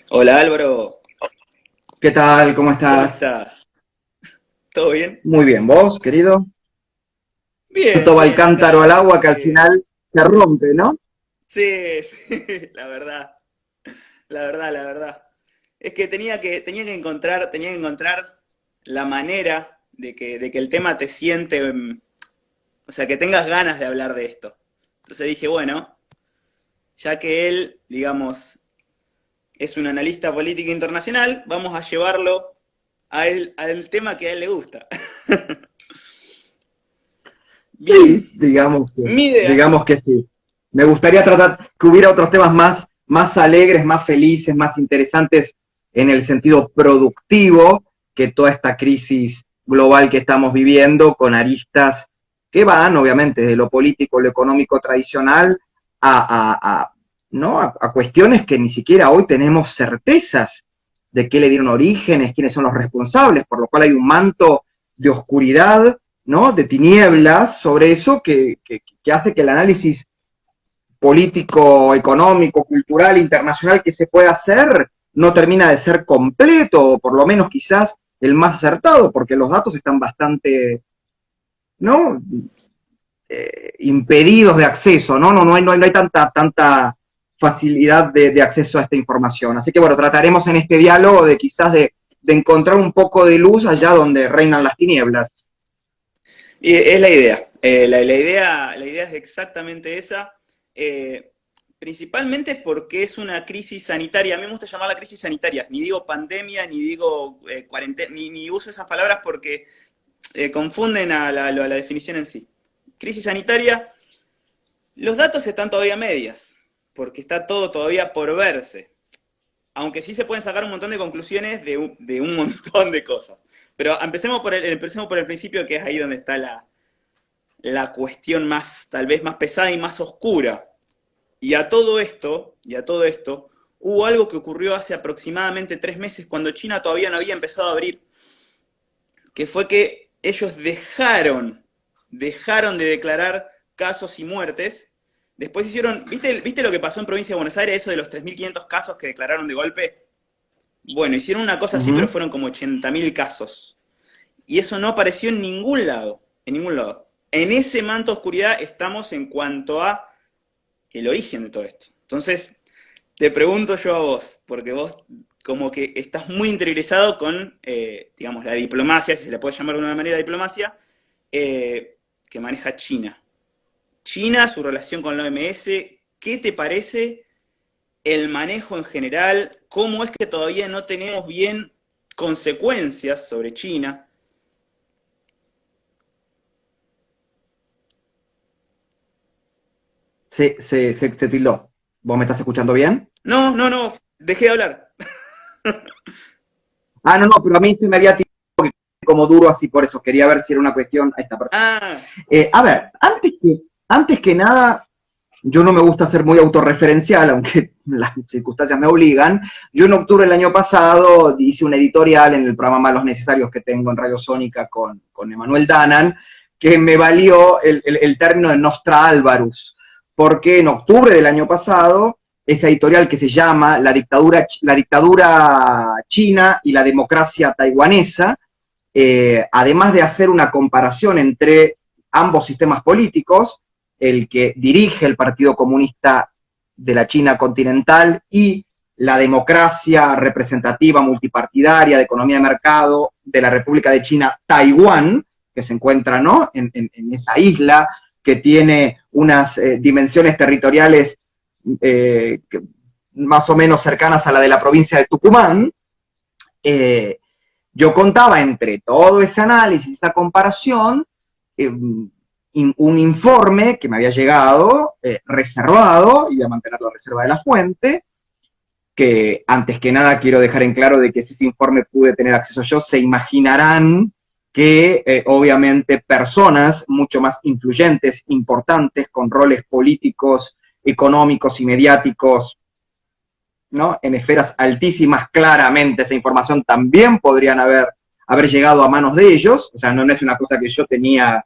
Hola Álvaro, ¿Qué tal? ¿Cómo ¿cómo estás? estás? ¿Todo bien? Muy bien, ¿vos, querido? Bien, Tanto va el bien, cántaro al acá. agua que al final se rompe, ¿no? Sí, sí, la verdad, la verdad. Es que tenía que encontrar la manera de que el tema te siente, o sea, que tengas ganas de hablar de esto. Entonces dije, bueno, ya que él, digamos, es un analista político internacional, vamos a llevarlo a él, al tema que a él le gusta. Bien, Sí, digamos que, mi idea. digamos que sí. Me gustaría tratar que hubiera otros temas más alegres, más felices, más interesantes en el sentido productivo que toda esta crisis global que estamos viviendo con aristas que van, obviamente, de lo político, lo económico tradicional ¿no? A cuestiones que ni siquiera hoy tenemos certezas de qué le dieron orígenes, quiénes son los responsables, por lo cual hay un manto de oscuridad, ¿no? De tinieblas sobre eso que hace que el análisis político, económico, cultural, internacional que se pueda hacer no termina de ser completo, o por lo menos quizás el más acertado, porque los datos están bastante, ¿no? Impedidos de acceso, ¿no? No hay tanta facilidad de acceso a esta información. Así que bueno, trataremos en este diálogo de quizás de encontrar un poco de luz allá donde reinan las tinieblas. Y es la idea. La idea es exactamente esa. Eh, Principalmente porque es una crisis sanitaria. A mí me gusta llamarla crisis sanitaria. Ni digo pandemia, ni digo cuarentena, ni uso esas palabras porque confunden a la definición en sí. Crisis sanitaria, los datos están todavía a medias, porque está todo todavía por verse. Aunque sí se pueden sacar un montón de conclusiones de un montón de cosas. Pero empecemos por el principio, que es ahí donde está la cuestión más, tal vez más pesada y más oscura. Y a todo esto, hubo algo que ocurrió hace aproximadamente 3 meses, cuando China todavía no había empezado a abrir, que fue que ellos dejaron de declarar casos y muertes. Después hicieron, ¿viste lo que pasó en provincia de Buenos Aires, eso de los 3.500 casos que declararon de golpe? Bueno, hicieron una cosa Uh así, pero -huh. fueron como 80.000 casos. Y eso no apareció en ningún lado, en ningún lado. En ese manto de oscuridad estamos en cuanto a el origen de todo esto. Entonces, te pregunto yo a vos, porque vos como que estás muy interiorizado con, digamos, la diplomacia, si se le puede llamar de una manera diplomacia, que maneja China. China, su relación con la OMS, ¿qué te parece el manejo en general? ¿Cómo es que todavía no tenemos bien consecuencias sobre China? Se tildó. ¿Vos me estás escuchando bien? No, no, no, dejé de hablar. Ah, no, pero a mí se me había tirado como duro así, por eso quería ver si era una cuestión. Ahí está, perfecto. Ah, A ver, antes que nada, yo no me gusta ser muy autorreferencial, aunque las circunstancias me obligan. Yo en octubre del año pasado hice un editorial en el programa Malos Necesarios que tengo en Radio Sónica con Emanuel Danan, que me valió el término de Nostra Alvarus, porque en octubre del año pasado, esa editorial que se llama La dictadura china y la democracia taiwanesa, además de hacer una comparación entre ambos sistemas políticos, el que dirige el Partido Comunista de la China continental y la democracia representativa multipartidaria de economía de mercado de la República de China, Taiwán, que se encuentra, ¿no? en esa isla que tiene unas dimensiones territoriales más o menos cercanas a la de la provincia de Tucumán. eh, yo contaba entre todo ese análisis, esa comparación, eh, un informe que me había llegado reservado, y voy a mantener la reserva de la fuente, que antes que nada quiero dejar en claro de que si ese informe pude tener acceso yo, se imaginarán que obviamente personas mucho más influyentes, importantes, con roles políticos, económicos y mediáticos, ¿no? En esferas altísimas, claramente esa información también podrían haber llegado a manos de ellos, o sea, no es una cosa que yo tenía,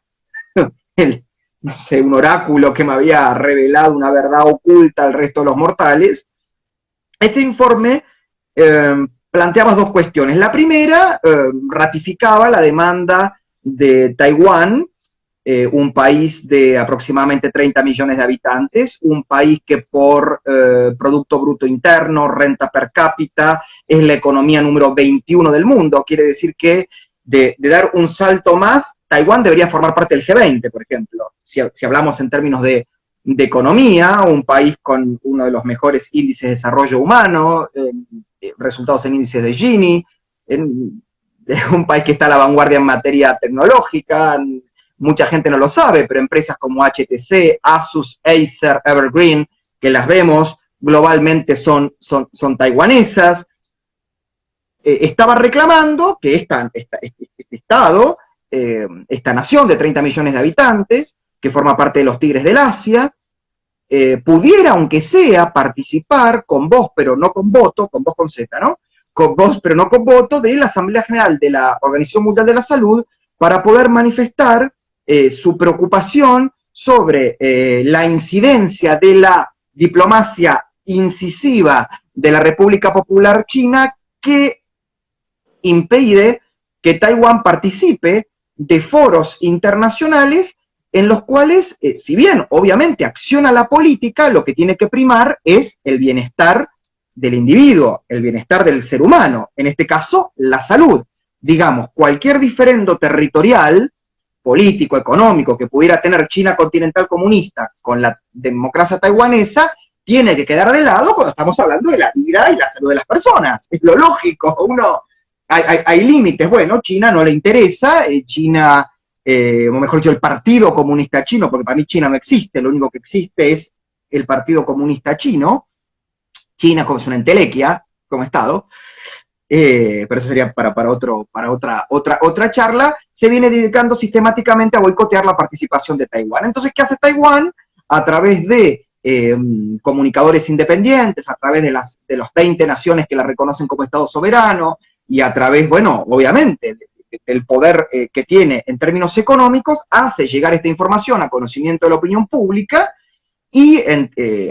el, no sé, un oráculo que me había revelado una verdad oculta al resto de los mortales. Ese informe planteabas dos cuestiones. La primera, ratificaba la demanda de Taiwán, un país de aproximadamente 30 millones de habitantes, un país que por Producto Bruto Interno, renta per cápita, es la economía número 21 del mundo. Quiere decir que de dar un salto más, Taiwán debería formar parte del G20, por ejemplo. Si hablamos en términos de economía, un país con uno de los mejores índices de desarrollo humano, resultados en índices de Gini, un país que está a la vanguardia en materia tecnológica. Mucha gente no lo sabe, pero empresas como HTC, Asus, Acer, Evergreen, que las vemos globalmente son taiwanesas. Estaba reclamando que este Estado, esta nación de 30 millones de habitantes, que forma parte de los Tigres del Asia, pudiera, aunque sea, participar con voz, pero no con voto, con voz con Z, ¿no? Con voz, pero no con voto, de la Asamblea General de la Organización Mundial de la Salud, para poder manifestar su preocupación sobre la incidencia de la diplomacia incisiva de la República Popular China, que impide que Taiwán participe de foros internacionales en los cuales, si bien obviamente acciona la política, lo que tiene que primar es el bienestar del individuo, el bienestar del ser humano, en este caso, la salud. Digamos, cualquier diferendo territorial, político, económico, que pudiera tener China continental comunista con la democracia taiwanesa, tiene que quedar de lado cuando estamos hablando de la vida y la salud de las personas. Es lo lógico, hay límites. Bueno, China no le interesa, China, o mejor dicho, el Partido Comunista Chino, porque para mí China no existe, lo único que existe es el Partido Comunista Chino. China como es una entelequia, como Estado, pero eso sería para otra charla. Se viene dedicando sistemáticamente a boicotear la participación de Taiwán. Entonces, ¿qué hace Taiwán? A través de comunicadores independientes, a través de las 20 naciones que la reconocen como Estado soberano, y a través, bueno, obviamente, del poder que tiene en términos económicos, hace llegar esta información a conocimiento de la opinión pública, y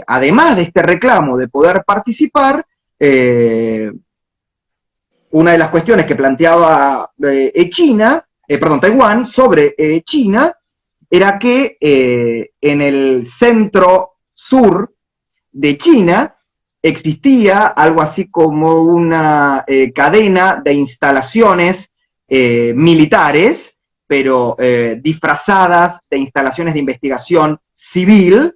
además de este reclamo de poder participar, una de las cuestiones que planteaba Taiwán sobre China, era que en el centro sur de China existía algo así como una cadena de instalaciones militares, pero disfrazadas de instalaciones de investigación civil,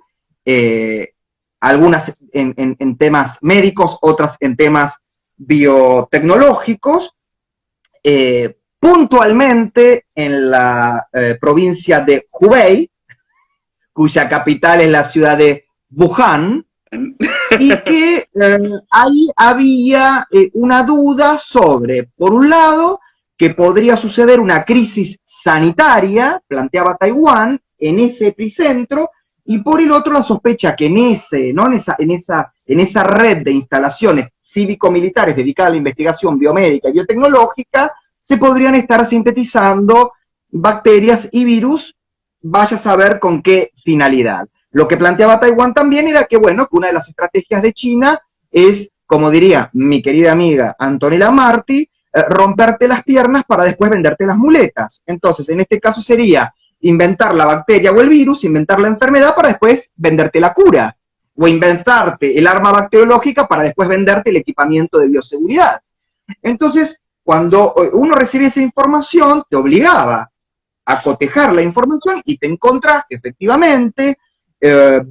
algunas en temas médicos, otras en temas biotecnológicos, puntualmente en la provincia de Hubei, cuya capital es la ciudad de Wuhan, y que ahí había una duda sobre, por un lado, que podría suceder una crisis sanitaria, planteaba Taiwán, en ese epicentro, y por el otro la sospecha que en esa red de instalaciones cívico-militares dedicadas a la investigación biomédica y biotecnológica, se podrían estar sintetizando bacterias y virus, vaya a saber con qué finalidad. Lo que planteaba Taiwán también era que, bueno, que una de las estrategias de China es, como diría mi querida amiga Antonella Marti, romperte las piernas para después venderte las muletas. Entonces, en este caso sería inventar la bacteria o el virus, inventar la enfermedad para después venderte la cura, o inventarte el arma bacteriológica para después venderte el equipamiento de bioseguridad. Entonces, cuando uno recibía esa información, te obligaba a cotejar la información y te encontrás que efectivamente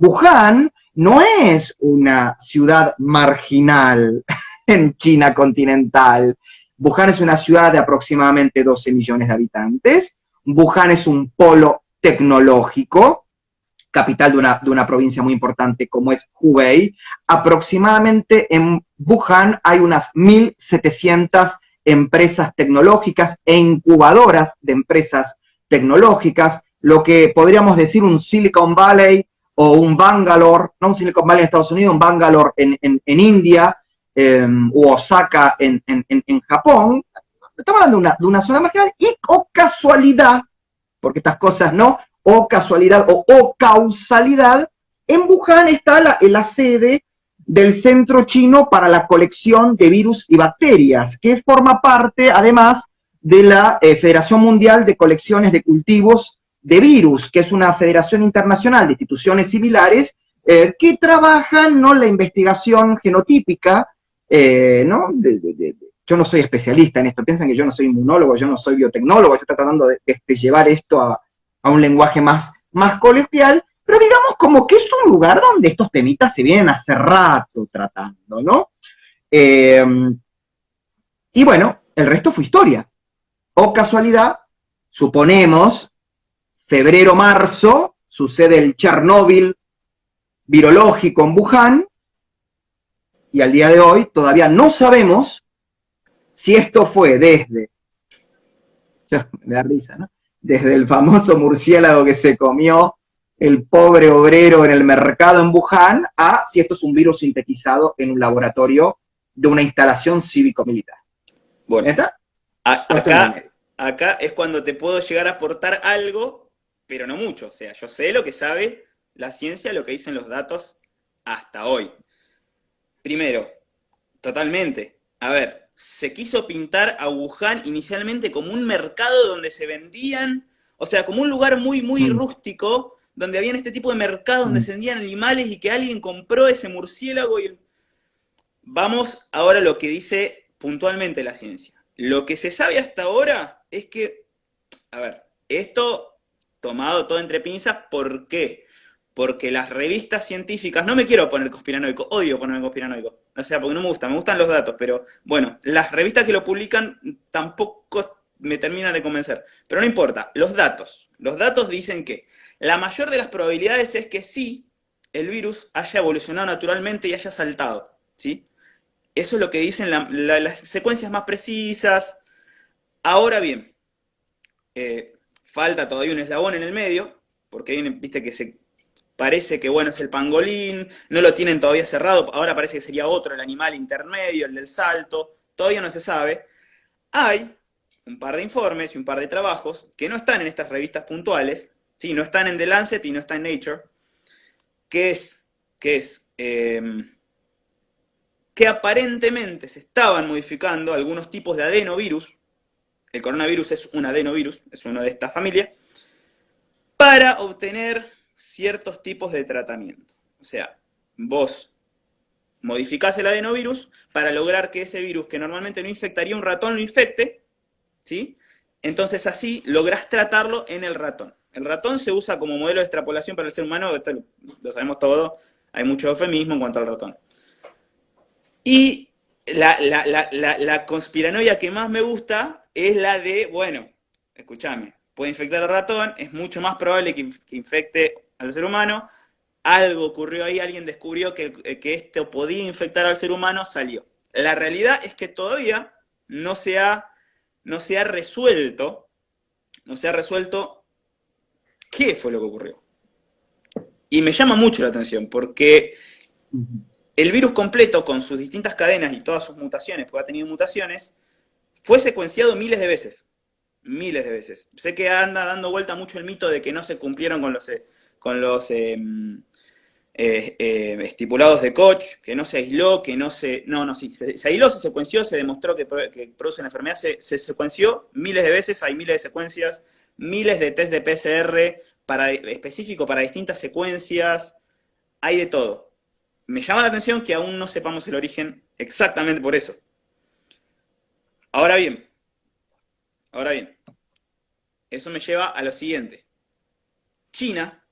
Wuhan no es una ciudad marginal en China continental. Wuhan es una ciudad de aproximadamente 12 millones de habitantes. Wuhan es un polo tecnológico, capital de una provincia muy importante como es Hubei. Aproximadamente en Wuhan hay unas 1.700 empresas tecnológicas e incubadoras de empresas tecnológicas, lo que podríamos decir un Silicon Valley o un Bangalore, no un Silicon Valley en Estados Unidos, un Bangalore en India, o Osaka en Japón. Estamos hablando de una zona marginal y, o casualidad, porque estas cosas no, o casualidad o causalidad, en Wuhan está la sede del Centro Chino para la Colección de Virus y Bacterias, que forma parte, además, de la Federación Mundial de Colecciones de Cultivos de Virus, que es una federación internacional de instituciones similares que trabajan, ¿no?, la investigación genotípica, ¿no? Yo no soy especialista en esto, piensan que yo no soy inmunólogo, yo no soy biotecnólogo, yo estoy tratando de llevar esto a un lenguaje más coloquial, pero digamos como que es un lugar donde estos temitas se vienen hace rato tratando, ¿no? Y bueno, el resto fue historia. O casualidad, suponemos, febrero-marzo, sucede el Chernóbil virológico en Wuhan, y al día de hoy todavía no sabemos si esto fue desde, me da risa, ¿no? Desde el famoso murciélago que se comió el pobre obrero en el mercado en Wuhan, a si esto es un virus sintetizado en un laboratorio de una instalación cívico-militar. Bueno, acá es cuando te puedo llegar a aportar algo, pero no mucho. O sea, yo sé lo que sabe la ciencia, lo que dicen los datos hasta hoy. Primero, totalmente. A ver, se quiso pintar a Wuhan inicialmente como un mercado donde se vendían, o sea, como un lugar muy rústico, donde había este tipo de mercados donde se vendían animales y que alguien compró ese murciélago y... Vamos ahora a lo que dice puntualmente la ciencia. Lo que se sabe hasta ahora es que, a ver, esto tomado todo entre pinzas, ¿por qué? Porque las revistas científicas, no me quiero poner conspiranoico, odio ponerme conspiranoico, o sea, porque no me gusta, me gustan los datos, pero bueno, las revistas que lo publican tampoco me terminan de convencer, pero no importa, los datos dicen que la mayor de las probabilidades es que sí, el virus haya evolucionado naturalmente y haya saltado, ¿sí? Eso es lo que dicen las secuencias más precisas. Ahora bien, falta todavía un eslabón en el medio, porque viste que se parece que, bueno, es el pangolín, no lo tienen todavía cerrado, ahora parece que sería otro, el animal intermedio, el del salto, todavía no se sabe. Hay un par de informes y un par de trabajos que no están en estas revistas puntuales, ¿sí? No están en The Lancet y no están en Nature, que aparentemente se estaban modificando algunos tipos de adenovirus, el coronavirus es un adenovirus, es uno de esta familia, para obtener ciertos tipos de tratamiento. O sea, vos modificás el adenovirus para lograr que ese virus que normalmente no infectaría un ratón lo infecte, ¿sí? Entonces así lográs tratarlo en el ratón. El ratón se usa como modelo de extrapolación para el ser humano, esto lo sabemos todo, hay mucho eufemismo en cuanto al ratón. Y la conspiranoia que más me gusta es la de, bueno, escúchame, puede infectar al ratón, es mucho más probable que infecte al ser humano, algo ocurrió ahí, alguien descubrió que esto podía infectar al ser humano, salió. La realidad es que todavía no se ha resuelto qué fue lo que ocurrió. Y me llama mucho la atención, porque el virus completo, con sus distintas cadenas y todas sus mutaciones, porque ha tenido mutaciones, fue secuenciado miles de veces. Miles de veces. Sé que anda dando vuelta mucho el mito de que no se cumplieron con los estipulados de Koch, que no se aisló, que no se... No, sí, se aisló, se secuenció, se demostró que produce una enfermedad, se secuenció miles de veces, hay miles de secuencias, miles de test de PCR específico para distintas secuencias, hay de todo. Me llama la atención que aún no sepamos el origen exactamente por eso. Ahora bien, eso me lleva a lo siguiente. China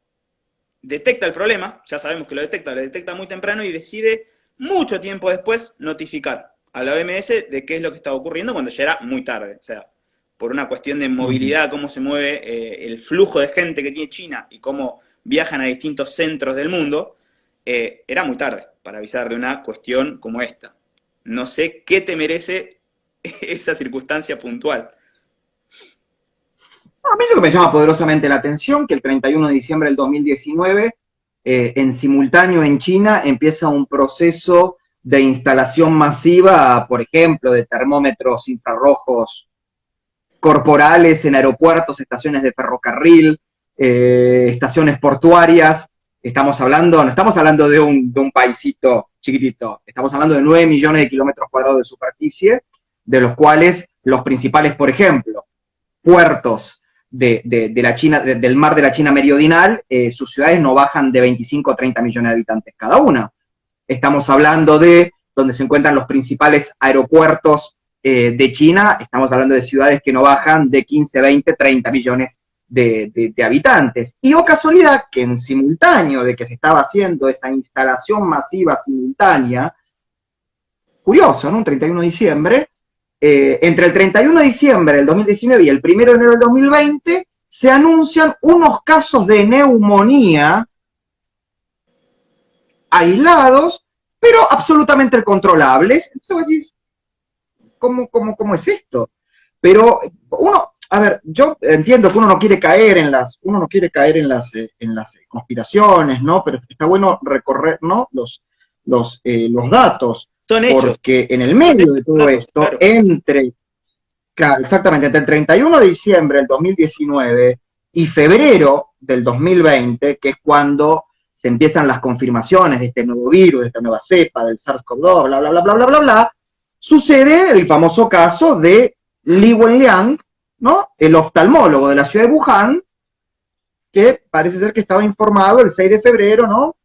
detecta el problema, ya sabemos que lo detecta muy temprano y decide mucho tiempo después notificar a la OMS de qué es lo que estaba ocurriendo cuando ya era muy tarde. O sea, por una cuestión de movilidad, cómo se mueve el flujo de gente que tiene China y cómo viajan a distintos centros del mundo, era muy tarde para avisar de una cuestión como esta. No sé qué te merece esa circunstancia puntual. A mí lo que me llama poderosamente la atención, que el 31 de diciembre del 2019, en simultáneo en China, empieza un proceso de instalación masiva, por ejemplo, de termómetros infrarrojos corporales en aeropuertos, estaciones de ferrocarril, estaciones portuarias. No estamos hablando de un paisito chiquitito. Estamos hablando de 9 millones de kilómetros cuadrados de superficie, de los cuales los principales, por ejemplo, puertos de la China, del mar de la China meridional, sus ciudades no bajan de 25 o 30 millones de habitantes cada una. Estamos hablando de donde se encuentran los principales aeropuertos de China, estamos hablando de ciudades que no bajan de 15, 20, 30 millones de habitantes. Y oh casualidad que en simultáneo de que se estaba haciendo esa instalación masiva simultánea, curioso, ¿no? Un 31 de diciembre, entre el 31 de diciembre del 2019 y el 1 de enero del 2020, se anuncian unos casos de neumonía aislados, pero absolutamente controlables. Entonces vos decís, ¿cómo es esto? Pero uno, a ver, yo entiendo que uno no quiere caer en las conspiraciones, ¿no? Pero está bueno recorrer, ¿no? Los datos. Son hechos. Porque en el medio de todo esto, claro. Claro, exactamente, entre el 31 de diciembre del 2019 y febrero del 2020, que es cuando se empiezan las confirmaciones de este nuevo virus, de esta nueva cepa, del SARS-CoV-2, bla, bla, bla, bla, bla, bla, bla, sucede el famoso caso de Li Wenliang, ¿no? El oftalmólogo de la ciudad de Wuhan, que parece ser que estaba informado el 6 de febrero, ¿no?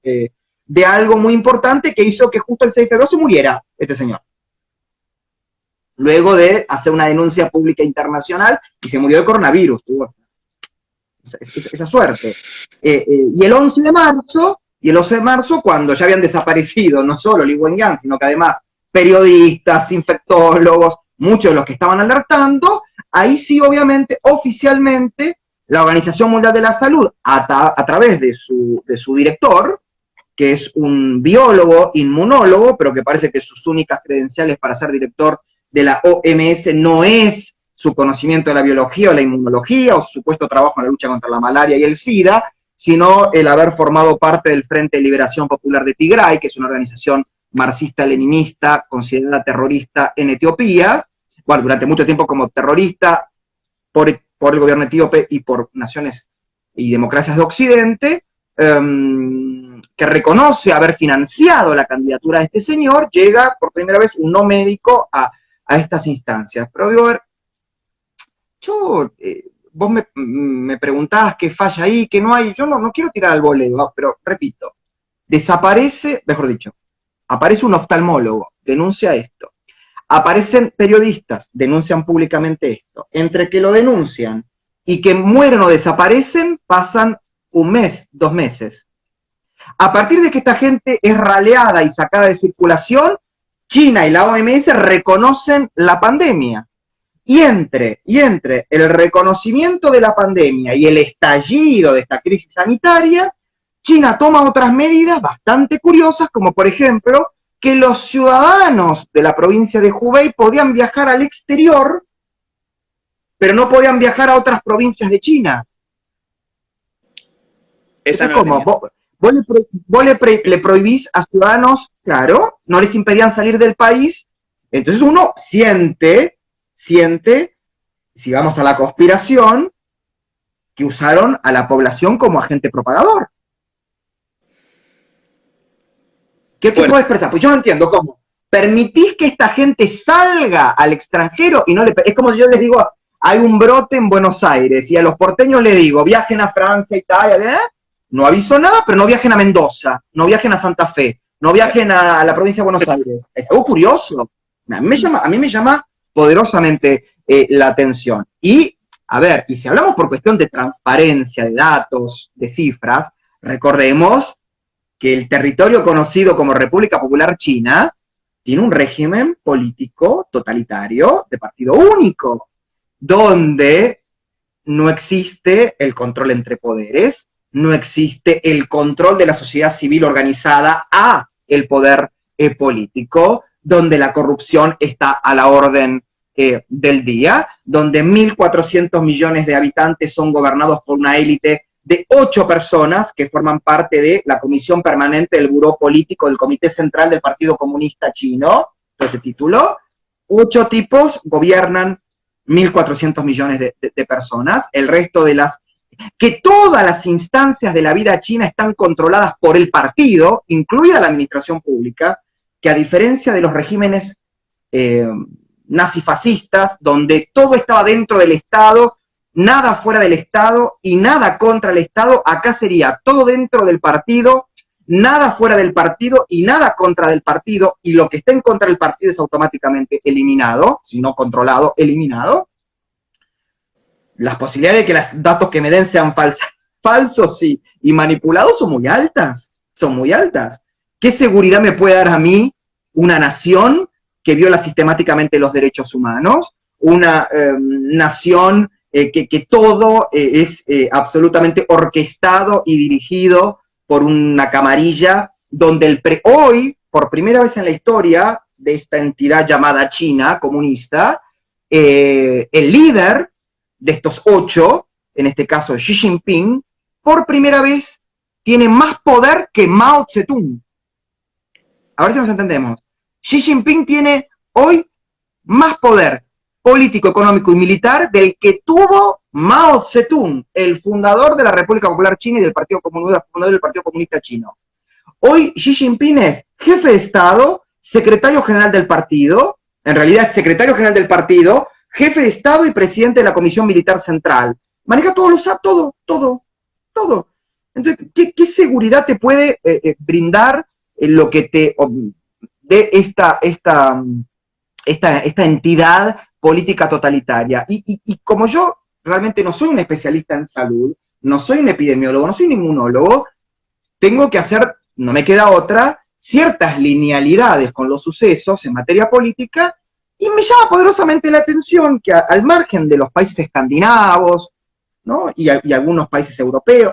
De algo muy importante que hizo que justo el 6 de febrero se muriera este señor. Luego de hacer una denuncia pública internacional, y se murió de coronavirus, tuvo esa suerte. Y el 11 de marzo, cuando ya habían desaparecido no solo Li Wenliang, sino que además periodistas, infectólogos, muchos de los que estaban alertando, ahí sí, obviamente, oficialmente, la Organización Mundial de la Salud, a través de su director, que es un biólogo, inmunólogo, pero que parece que sus únicas credenciales para ser director de la OMS no es su conocimiento de la biología o la inmunología, o su supuesto trabajo en la lucha contra la malaria y el SIDA, sino el haber formado parte del Frente de Liberación Popular de Tigray, que es una organización marxista-leninista considerada terrorista en Etiopía, bueno, durante mucho tiempo como terrorista por el gobierno etíope y por naciones y democracias de Occidente, que reconoce haber financiado la candidatura de este señor, llega por primera vez un no médico a estas instancias. Pero digo, a ver, vos me preguntabas qué falla ahí, qué no hay, yo no quiero tirar al voleo, pero repito, desaparece, mejor dicho, aparece un oftalmólogo, denuncia esto, aparecen periodistas, denuncian públicamente esto, entre que lo denuncian y que mueren o desaparecen, pasan un mes, 2 meses. A partir de que esta gente es raleada y sacada de circulación, China y la OMS reconocen la pandemia. Y entre el reconocimiento de la pandemia y el estallido de esta crisis sanitaria, China toma otras medidas bastante curiosas, como por ejemplo, que los ciudadanos de la provincia de Hubei podían viajar al exterior, pero no podían viajar a otras provincias de China. Esa no como vos le prohibís a ciudadanos, claro, no les impedían salir del país, entonces uno siente, si vamos a la conspiración, que usaron a la población como agente propagador. ¿Qué puedo expresar? Pues yo no entiendo cómo. ¿Permitís que esta gente salga al extranjero y no le... Es como si yo les digo, hay un brote en Buenos Aires y a los porteños les digo, viajen a Francia, Italia, no aviso nada, pero no viajen a Mendoza, no viajen a Santa Fe, no viajen a la provincia de Buenos Aires. Es algo curioso. A mí me llama poderosamente la atención. Y, a ver, y si hablamos por cuestión de transparencia, de datos, de cifras, recordemos que el territorio conocido como República Popular China tiene un régimen político totalitario de partido único, donde no existe el control entre poderes, no existe el control de la sociedad civil organizada a el poder político, donde la corrupción está a la orden del día, donde 1.400 millones de habitantes son gobernados por una élite de 8 personas que forman parte de la Comisión Permanente del Buró Político del Comité Central del Partido Comunista Chino, todo ese título. 8 tipos gobiernan 1.400 millones de personas, el resto de que todas las instancias de la vida china están controladas por el partido, incluida la administración pública, que a diferencia de los regímenes nazifascistas, donde todo estaba dentro del Estado, nada fuera del Estado y nada contra el Estado, acá sería todo dentro del partido, nada fuera del partido y nada contra del partido, y lo que esté en contra del partido es automáticamente eliminado, si no controlado, eliminado. Las posibilidades de que los datos que me den sean falsos y manipulados son muy altas, son muy altas. ¿Qué seguridad me puede dar a mí una nación que viola sistemáticamente los derechos humanos? Una nación que todo es absolutamente orquestado y dirigido por una camarilla, donde hoy, por primera vez en la historia de esta entidad llamada China comunista, el líder de estos 8, en este caso Xi Jinping, por primera vez tiene más poder que Mao Zedong. A ver si nos entendemos. Xi Jinping tiene hoy más poder político, económico y militar del que tuvo Mao Zedong, el fundador de la República Popular China y del Partido Comunista, fundador del Partido Comunista Chino. Hoy Xi Jinping es jefe de Estado, secretario general del partido, en realidad es secretario general del partido, jefe de Estado y presidente de la Comisión Militar Central. Maneja todo. Entonces, ¿qué seguridad te puede brindar lo que te dé esta entidad política totalitaria? Y como yo realmente no soy un especialista en salud, no soy un epidemiólogo, no soy un inmunólogo, tengo que hacer, no me queda otra, ciertas linealidades con los sucesos en materia política, y me llama poderosamente la atención que al margen de los países escandinavos, ¿no? y algunos países europeos,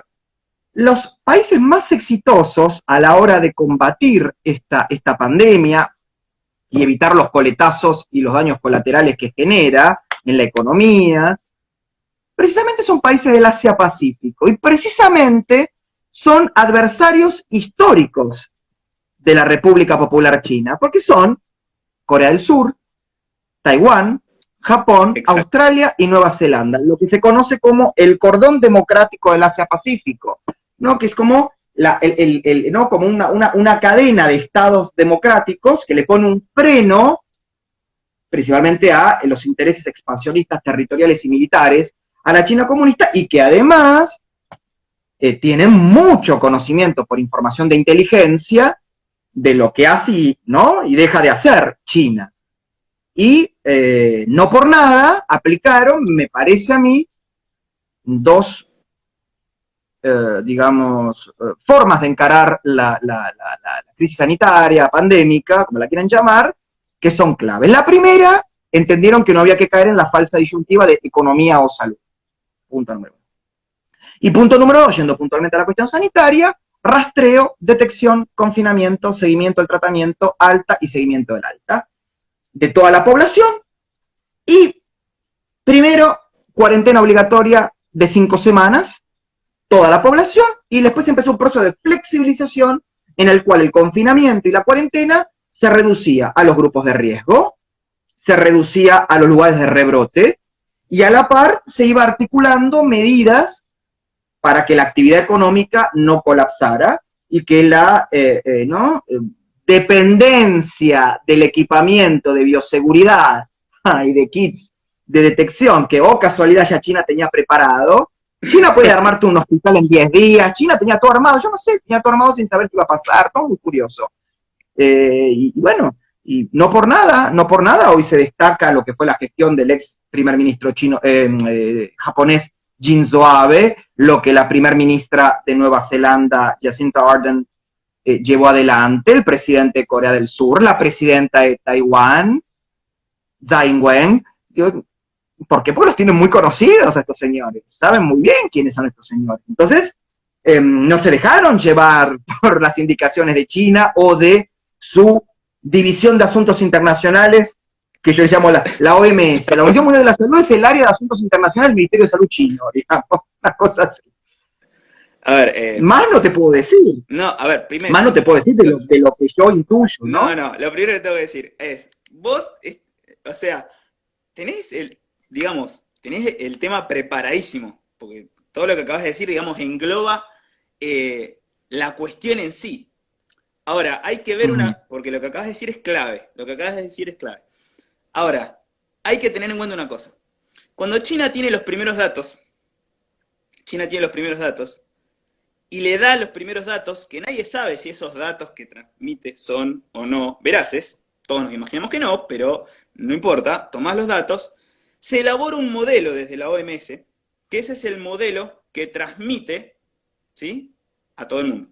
los países más exitosos a la hora de combatir esta pandemia y evitar los coletazos y los daños colaterales que genera en la economía, precisamente son países del Asia-Pacífico, y precisamente son adversarios históricos de la República Popular China, porque son Corea del Sur, Taiwán, Japón, Exacto. Australia y Nueva Zelanda, lo que se conoce como el cordón democrático del Asia-Pacífico, ¿no? Que es como, ¿no? como una cadena de estados democráticos que le pone un freno principalmente a los intereses expansionistas territoriales y militares a la China comunista, y que además tienen mucho conocimiento por información de inteligencia de lo que hace, ¿no? y deja de hacer China. Y no por nada aplicaron, me parece a mí, dos, formas de encarar la crisis sanitaria, pandémica, como la quieran llamar, que son claves. La primera, entendieron que no había que caer en la falsa disyuntiva de economía o salud. Punto número 1. Y punto número 2, yendo puntualmente a la cuestión sanitaria, rastreo, detección, confinamiento, seguimiento del tratamiento, alta y seguimiento del alta de toda la población. Y primero, cuarentena obligatoria de 5 semanas, toda la población, y después empezó un proceso de flexibilización en el cual el confinamiento y la cuarentena se reducía a los grupos de riesgo, se reducía a los lugares de rebrote, y a la par se iba articulando medidas para que la actividad económica no colapsara y que la dependencia del equipamiento de bioseguridad y de kits de detección que, casualidad, ya China tenía preparado. China puede armarte un hospital en 10 días, China tenía todo armado, yo no sé, tenía todo armado sin saber qué iba a pasar, todo muy curioso. Y bueno, y no por nada hoy se destaca lo que fue la gestión del ex primer ministro chino, japonés Shinzo Abe, lo que la primer ministra de Nueva Zelanda, Jacinda Ardern, llevó adelante, el presidente de Corea del Sur, la presidenta de Taiwán, Tsai Ing-wen. ¿Por qué? Porque los tienen muy conocidos a estos señores, saben muy bien quiénes son estos señores. Entonces, no se dejaron llevar por las indicaciones de China o de su división de asuntos internacionales, que yo llamo la OMS. La Organización Mundial de la Salud es el área de asuntos internacionales del Ministerio de Salud chino, digamos, una cosa así. A ver, más no te puedo decir. No, a ver, primero. Más no te puedo decir de lo que yo intuyo, ¿no? No, lo primero que tengo que decir es, vos, o sea, tenés el tema preparadísimo, porque todo lo que acabas de decir, digamos, engloba la cuestión en sí. Ahora, hay que ver porque lo que acabas de decir es clave, lo que acabas de decir es clave. Ahora, hay que tener en cuenta una cosa. Cuando China tiene los primeros datos, y le da los primeros datos, que nadie sabe si esos datos que transmite son o no veraces, todos nos imaginamos que no, pero no importa, tomás los datos, se elabora un modelo desde la OMS, que ese es el modelo que transmite, ¿sí?, a todo el mundo.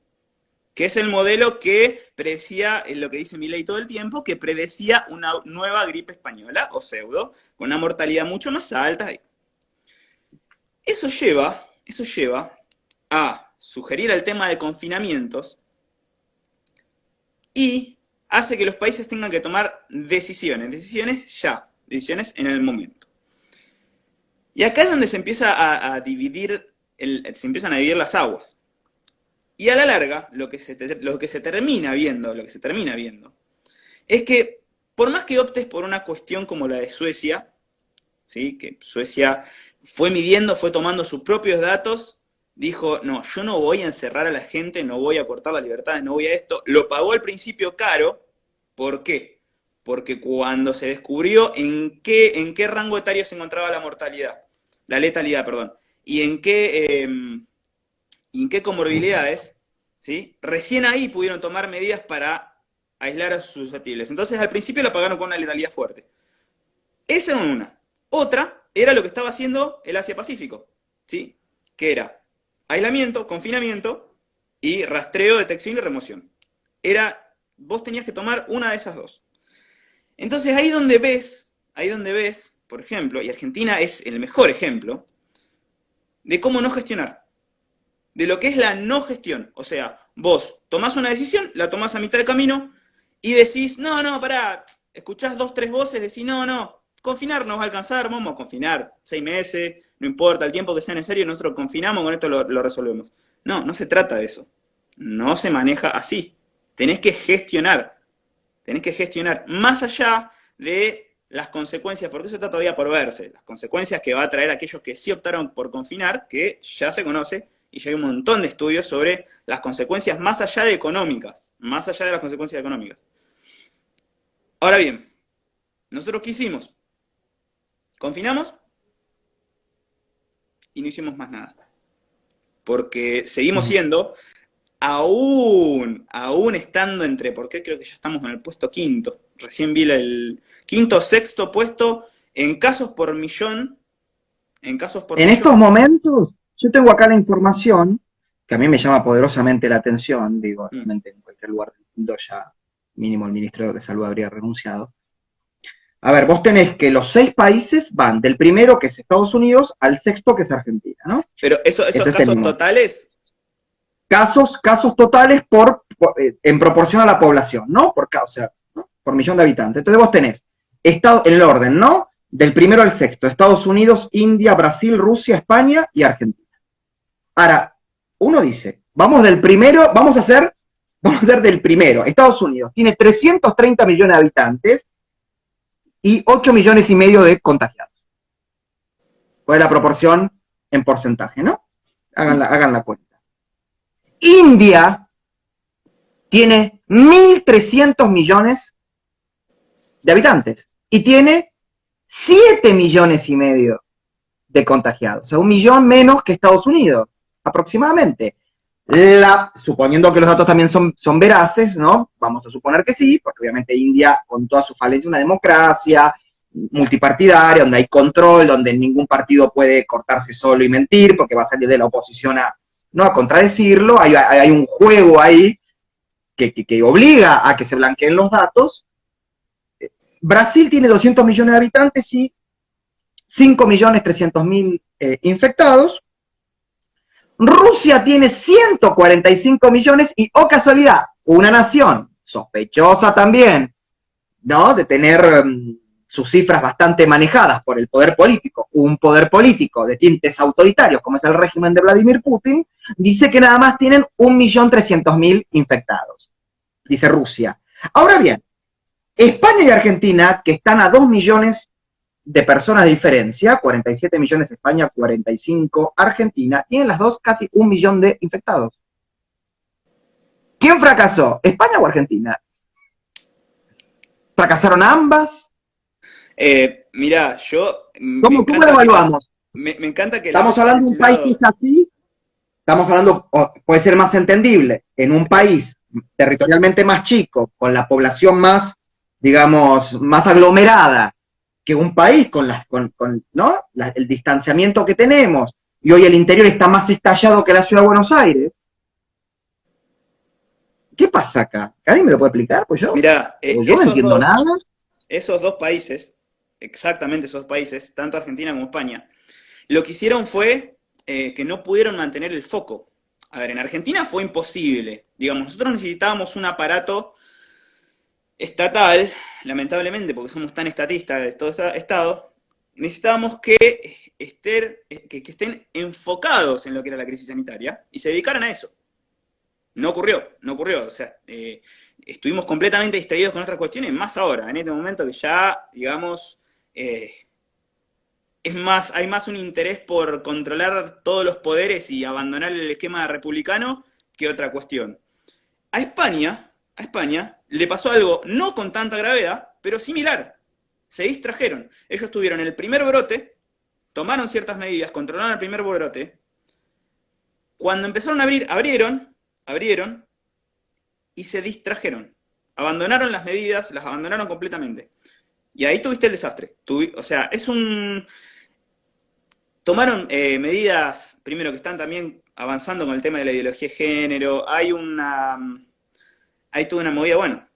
Que es el modelo que predecía, lo que dice Milei todo el tiempo, que predecía una nueva gripe española, o pseudo, con una mortalidad mucho más alta. Eso lleva a sugerir el tema de confinamientos y hace que los países tengan que tomar decisiones ya, decisiones en el momento. Y acá es donde se empieza a dividir, se empiezan a dividir las aguas. Y a la larga, lo que se termina viendo, es que por más que optes por una cuestión como la de Suecia, ¿sí?, que Suecia fue midiendo, fue tomando sus propios datos, dijo, no, yo no voy a encerrar a la gente, no voy a cortar las libertades, no voy a esto. Lo pagó al principio caro. ¿Por qué? Porque cuando se descubrió en qué rango etario se encontraba la letalidad, perdón, y en qué comorbilidades, ¿sí?, recién ahí pudieron tomar medidas para aislar a sus susceptibles. Entonces al principio la pagaron con una letalidad fuerte. Esa era una. Otra era lo que estaba haciendo el Asia-Pacífico, ¿sí?, que era aislamiento, confinamiento y rastreo, detección y remoción. Vos tenías que tomar una de esas dos. Entonces ahí donde ves, por ejemplo, y Argentina es el mejor ejemplo, de cómo no gestionar. De lo que es la no gestión. O sea, vos tomás una decisión, la tomás a mitad de camino y decís, no, pará, escuchás 2, 3 voces, decís, no, confinar nos va a alcanzar, vamos a confinar 6 meses, no importa el tiempo que sea necesario, nosotros confinamos, con esto lo resolvemos. No se trata de eso. No se maneja así. Tenés que gestionar más allá de las consecuencias, porque eso está todavía por verse, las consecuencias que va a traer aquellos que sí optaron por confinar, que ya se conoce, y ya hay un montón de estudios sobre las consecuencias más allá de económicas, más allá de las consecuencias económicas. Ahora bien, ¿nosotros qué hicimos? Confinamos y no hicimos más nada. Porque seguimos siendo, aún estando porque creo que ya estamos en el puesto quinto, recién vi el quinto o sexto puesto en casos por millón. En estos momentos, yo tengo acá la información que a mí me llama poderosamente la atención, digo, realmente en cualquier lugar del mundo ya mínimo el ministro de Salud habría renunciado. A ver, vos tenés que los 6 países van del primero, que es Estados Unidos, al sexto, que es Argentina, ¿no? Pero esos casos totales. Casos totales en proporción a la población, ¿no? O sea, ¿no?, por millón de habitantes. Entonces vos tenés en el orden, ¿no?, del primero al sexto: Estados Unidos, India, Brasil, Rusia, España y Argentina. Ahora, uno dice, vamos a hacer del primero. Estados Unidos tiene 330 millones de habitantes y 8 millones y medio de contagiados. ¿Cuál es la proporción en porcentaje, no? Hagan la cuenta. India tiene 1.300 millones de habitantes y tiene 7 millones y medio de contagiados. O sea, 1 millón menos que Estados Unidos, aproximadamente. Suponiendo que los datos también son veraces, ¿no? Vamos a suponer que sí, porque obviamente India, con toda su falencia, es una democracia multipartidaria, donde hay control, donde ningún partido puede cortarse solo y mentir, porque va a salir de la oposición a contradecirlo. Hay un juego ahí que obliga a que se blanqueen los datos. Brasil tiene 200 millones de habitantes y 5.300.000 infectados. Rusia tiene 145 millones y, oh casualidad, una nación sospechosa también, ¿no?, de tener sus cifras bastante manejadas por el poder político, un poder político de tintes autoritarios como es el régimen de Vladimir Putin, dice que nada más tienen 1.300.000 infectados, dice Rusia. Ahora bien, España y Argentina, que están a 2 millones de personas de diferencia, 47 millones España, 45 Argentina, tienen las dos casi 1 millón de infectados. ¿Quién fracasó? ¿España o Argentina? ¿Fracasaron ambas? Mirá, yo ¿Cómo lo evaluamos? me encanta que lo ¿Estamos hayas hablando de un país que es mencionado. así? Estamos hablando, puede ser más entendible, en un país territorialmente más chico, con la población más, digamos, más aglomerada, que un país con ¿no? El distanciamiento que tenemos, y hoy el interior está más estallado que la ciudad de Buenos Aires. ¿Qué pasa acá? ¿Alguien me lo puede explicar? Mirá, O yo no entiendo nada. esos dos países, exactamente esos países, tanto Argentina como España, lo que hicieron fue que no pudieron mantener el foco. A ver, en Argentina fue imposible. Digamos, nosotros necesitábamos un aparato estatal, lamentablemente, porque somos tan estatistas de todo Estado, necesitábamos que estén enfocados en lo que era la crisis sanitaria y se dedicaran a eso. No ocurrió, no ocurrió. O sea, estuvimos completamente distraídos con otras cuestiones, más ahora, en este momento que ya, digamos, hay más un interés por controlar todos los poderes y abandonar el esquema republicano que otra cuestión. A España le pasó algo no con tanta gravedad, pero similar. Se distrajeron. Ellos tuvieron el primer brote, tomaron ciertas medidas, controlaron el primer brote. Cuando empezaron a abrir, abrieron y se distrajeron. Abandonaron las medidas, las abandonaron completamente. Y ahí tuviste el desastre. O sea, tomaron medidas, primero que están también avanzando con el tema de la ideología de género, hay toda una movida, bueno,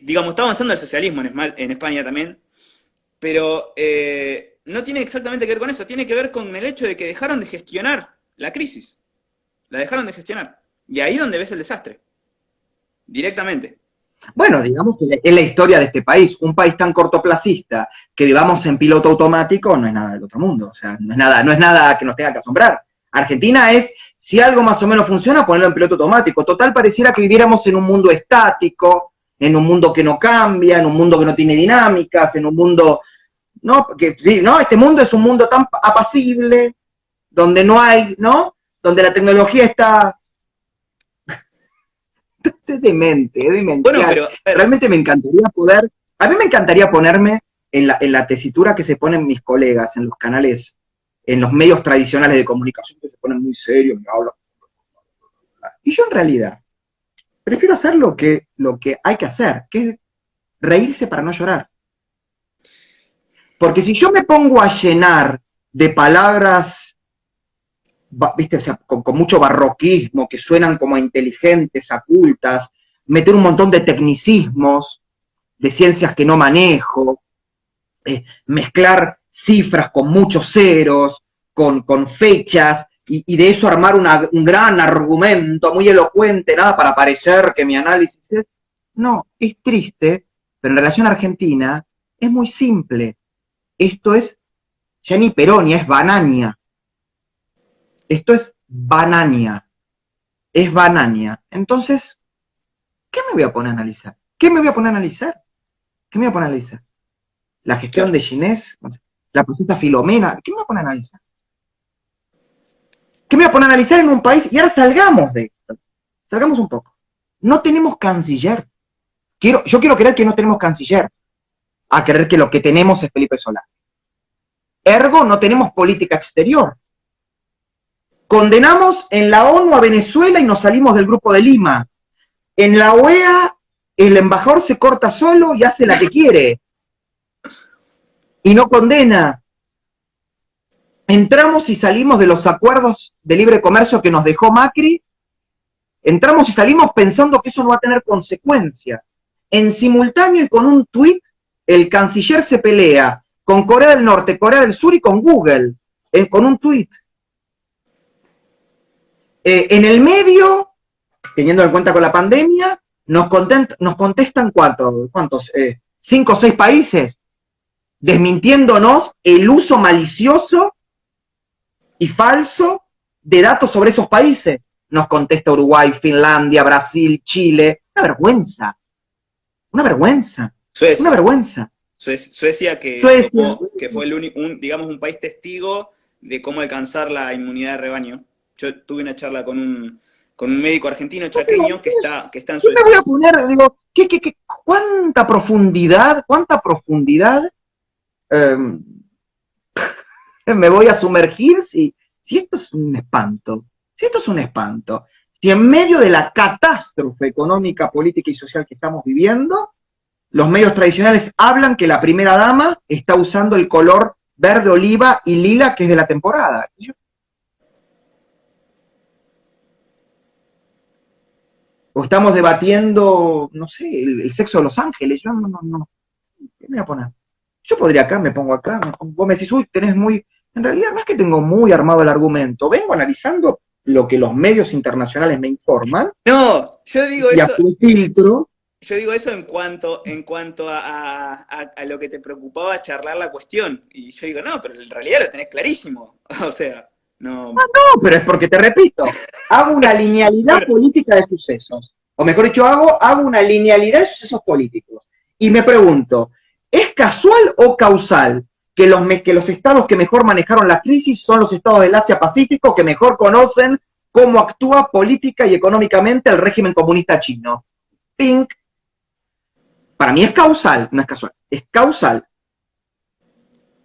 digamos, está avanzando el socialismo en España también, pero no tiene exactamente que ver con eso, tiene que ver con el hecho de que dejaron de gestionar la crisis, la dejaron de gestionar, y ahí es donde ves el desastre, directamente. Bueno, digamos que es la historia de este país. Un país tan cortoplacista que vivamos en piloto automático no es nada del otro mundo. O sea, no es nada que nos tenga que asombrar. Argentina es, si algo más o menos funciona, ponerlo en piloto automático. Total, pareciera que viviéramos en un mundo estático, en un mundo que no cambia, en un mundo que no tiene dinámicas, en un mundo, ¿no? ¿No? Este mundo es un mundo tan apacible, donde no hay, ¿no? Donde la tecnología está es demente, es Bueno, demencial. pero, a ver, Realmente me encantaría poder, a mí me encantaría ponerme en la tesitura que se ponen mis colegas en los canales, en los medios tradicionales de comunicación, que se ponen muy serios y hablan. Y yo en realidad prefiero hacer lo que hay que hacer, que es reírse para no llorar. Porque si yo me pongo a llenar de palabras, viste, o sea, con mucho barroquismo, que suenan como inteligentes, a cultas, meter un montón de tecnicismos, de ciencias que no manejo, mezclar cifras con muchos ceros, con fechas, y de eso armar un gran argumento muy elocuente, nada para parecer que mi análisis es... No, es triste, pero en relación a Argentina es muy simple. Esto es ya ni Peronia, es Banania. Esto es Banania. Es Banania. Entonces, ¿qué me voy a poner a analizar? ¿Qué me voy a poner a analizar? ¿Qué me voy a poner a analizar? La gestión claro, de Ginés, la procesa Filomena, ¿qué me voy a poner a analizar? ¿Qué me voy a poner a analizar en un país? Y ahora salgamos de esto, salgamos un poco. No tenemos canciller. Yo quiero creer que no tenemos canciller, a creer que lo que tenemos es Felipe Solá. Ergo, no tenemos política exterior. Condenamos en la ONU a Venezuela y nos salimos del Grupo de Lima. En la OEA, el embajador se corta solo y hace la que quiere. Y no condena. Entramos y salimos de los acuerdos de libre comercio que nos dejó Macri, entramos y salimos pensando que eso no va a tener consecuencias. En simultáneo y con un tuit, el canciller se pelea con Corea del Norte, Corea del Sur y con Google, con un tuit. En el medio, teniendo en cuenta con la pandemia, nos contestan ¿cuántos? 5 o 6 países, desmintiéndonos el uso malicioso y falso de datos sobre esos países. Nos contesta Uruguay, Finlandia, Brasil, Chile. Una vergüenza. Una vergüenza. Una Suecia. vergüenza. Suecia Suecia. que fue digamos, un país testigo de cómo alcanzar la inmunidad de rebaño. Yo tuve una charla con un médico argentino chaqueño que está en Yo me Suecia. voy a poner, digo, cuánta profundidad eh, me voy a sumergir si esto es un espanto? Si esto es un espanto. Si en medio de la catástrofe económica, política y social que estamos viviendo, los medios tradicionales hablan que la primera dama está usando el color verde oliva y lila que es de la temporada. O estamos debatiendo, no sé, el sexo de los ángeles. Yo no. ¿Qué me voy a poner? Yo podría acá, me pongo acá, vos me decís, uy, tenés muy... En realidad no es que tengo muy armado el argumento, vengo analizando lo que los medios internacionales me informan No, y a su filtro. yo digo eso en cuanto a lo que te preocupaba charlar la cuestión. Y yo digo, no, pero en realidad lo tenés clarísimo. O sea, no. No, pero es porque te repito, hago una linealidad Bueno, política de sucesos. O mejor dicho, hago una linealidad de sucesos políticos. Y me pregunto, ¿es casual o causal que los estados que mejor manejaron la crisis son los estados del Asia-Pacífico que mejor conocen cómo actúa política y económicamente el régimen comunista chino? Pink. Para mí es causal, no es casual, es causal.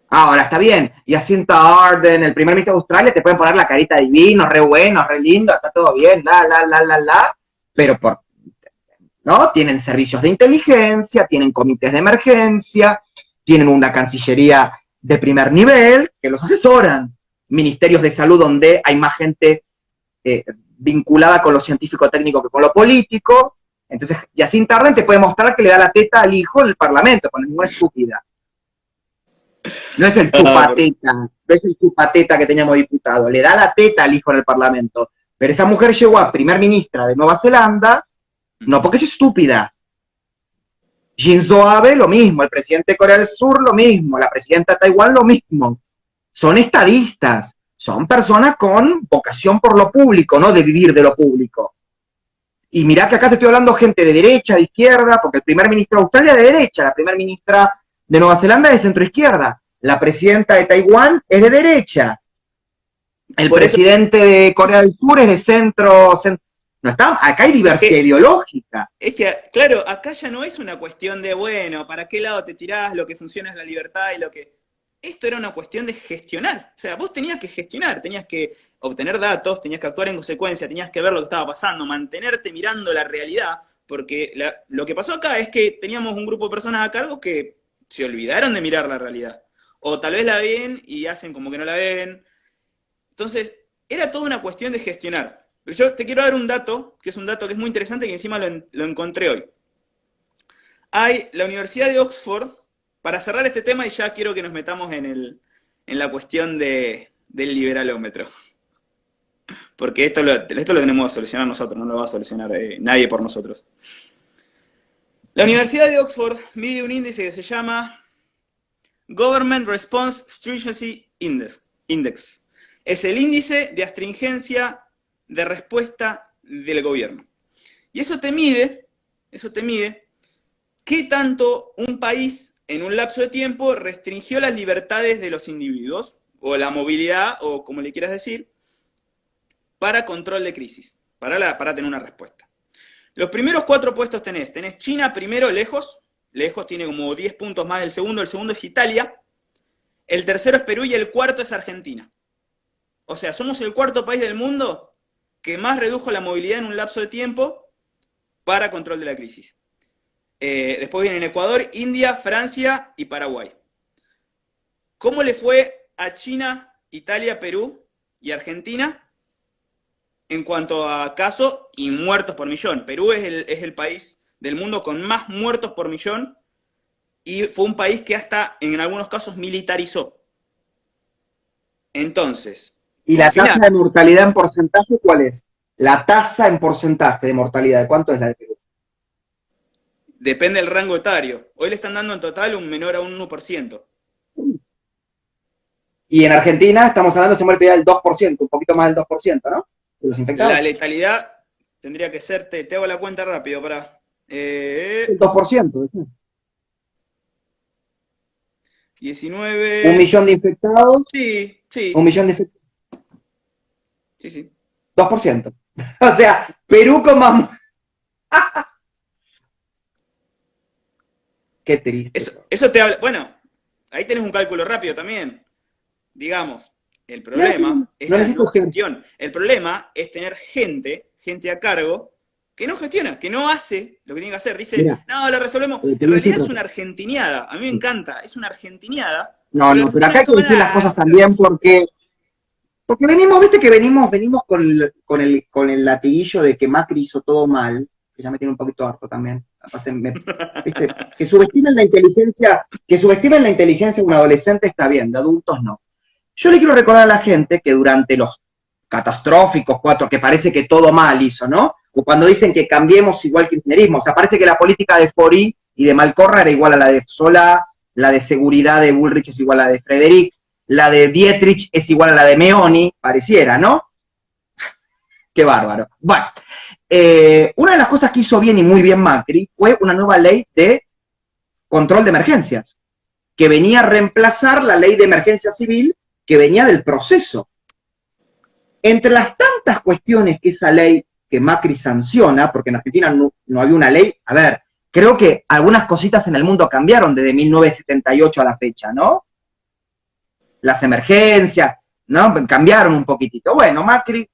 Ahora, está bien, y Jacinta Ardern, el primer ministro de Australia, te pueden poner la carita divino, re bueno, re lindo, está todo bien, pero ¿no? Tienen servicios de inteligencia, tienen comités de emergencia, tienen una cancillería de primer nivel que los asesoran, ministerios de salud donde hay más gente vinculada con lo científico-técnico que con lo político. Entonces, Jacinta Ardern te puede mostrar que le da la teta al hijo en el Parlamento, con ninguna estúpida. No es el chupateta, no es el chupateta que teníamos diputado, le da la teta al hijo en el Parlamento. Pero esa mujer llegó a primer ministra de Nueva Zelanda, no porque es estúpida. Shinzo Abe, lo mismo, el presidente de Corea del Sur, lo mismo, la presidenta de Taiwán, lo mismo. Son estadistas, son personas con vocación por lo público, no de vivir de lo público. Y mirá que acá te estoy hablando gente de derecha, de izquierda, porque el primer ministro de Australia es de derecha, la primera ministra de Nueva Zelanda es de centroizquierda, la presidenta de Taiwán es de derecha, el presidente de Corea del Sur es de centro. No está, acá hay diversidad ideológica. Es que, claro, acá ya no es una cuestión de, bueno, ¿para qué lado te tirás? Lo que funciona es la libertad y lo que... Esto era una cuestión de gestionar. O sea, vos tenías que gestionar, tenías que obtener datos, tenías que actuar en consecuencia, tenías que ver lo que estaba pasando, mantenerte mirando la realidad, porque lo que pasó acá es que teníamos un grupo de personas a cargo que se olvidaron de mirar la realidad. O tal vez la ven y hacen como que no la ven. Entonces, era toda una cuestión de gestionar. Pero yo te quiero dar un dato, que es un dato que es muy interesante, que encima lo encontré hoy. Hay la Universidad de Oxford, para cerrar este tema, y ya quiero que nos metamos en la cuestión del liberalómetro. Porque esto lo tenemos que solucionar nosotros, no lo va a solucionar nadie por nosotros. La Universidad de Oxford mide un índice que se llama Government Response Stringency Index. Es el índice de astringencia de respuesta del gobierno. Y eso te mide qué tanto un país en un lapso de tiempo restringió las libertades de los individuos, o la movilidad, o como le quieras decir, para control de crisis, para tener una respuesta. Los primeros 4 puestos tenés China primero, lejos, tiene como 10 puntos más del segundo, el segundo es Italia, el tercero es Perú y el cuarto es Argentina. O sea, somos el 4.º país del mundo que más redujo la movilidad en un lapso de tiempo para control de la crisis. Después vienen Ecuador, India, Francia y Paraguay. ¿Cómo le fue a China, Italia, Perú y Argentina en cuanto a casos y muertos por millón? Perú es el país del mundo con más muertos por millón y fue un país que hasta en algunos casos militarizó. Entonces, ¿Y la tasa de mortalidad en porcentaje cuál es? La tasa en porcentaje de mortalidad, ¿de cuánto es la de Perú? Depende del rango etario. Hoy le están dando en total un menor a un 1%. Y en Argentina estamos hablando de mortalidad del 2%, un poquito más del 2%, ¿no? De los infectados. La letalidad tendría que ser, te hago la cuenta rápido, para. El 2%. 19. 1 millón de infectados. Sí. 1 millón de infectados. Sí. 2%. O sea, Perú con más... Qué triste todo. Eso te habla, bueno, ahí tenés un cálculo rápido también. Digamos, el problema es No la necesito no ser. gestión. El problema es tener gente a cargo, que no gestiona, que no hace lo que tiene que hacer. Dice, Mira, no, lo resolvemos. te En voy a decir realidad otra es una cosa. argentiniada. A mí me encanta, es una argentiniada, No, porque no, pero Argentina acá es hay que como decir las nada, cosas hace lo que también pasa. porque venimos, viste que venimos con el latiguillo de que Macri hizo todo mal, que ya me tiene un poquito harto también. Viste, que subestimen la inteligencia de un adolescente está bien, de adultos no. Yo le quiero recordar a la gente que durante los catastróficos cuatro, que parece que todo mal hizo, ¿no? O cuando dicen que cambiemos igual que el kirchnerismo, o sea, parece que la política de Fori y de Malcorra era igual a la de Solá, la de seguridad de Bullrich es igual a la de Frederick, la de Dietrich es igual a la de Meoni, pareciera, ¿no? Qué bárbaro. Bueno, una de las cosas que hizo bien y muy bien Macri fue una nueva ley de control de emergencias, que venía a reemplazar la ley de emergencia civil que venía del proceso. Entre las tantas cuestiones que esa ley que Macri sanciona, porque en Argentina no había una ley, a ver, creo que algunas cositas en el mundo cambiaron desde 1978 a la fecha, ¿no? Las emergencias, ¿no? Cambiaron un poquitito. Bueno, Macri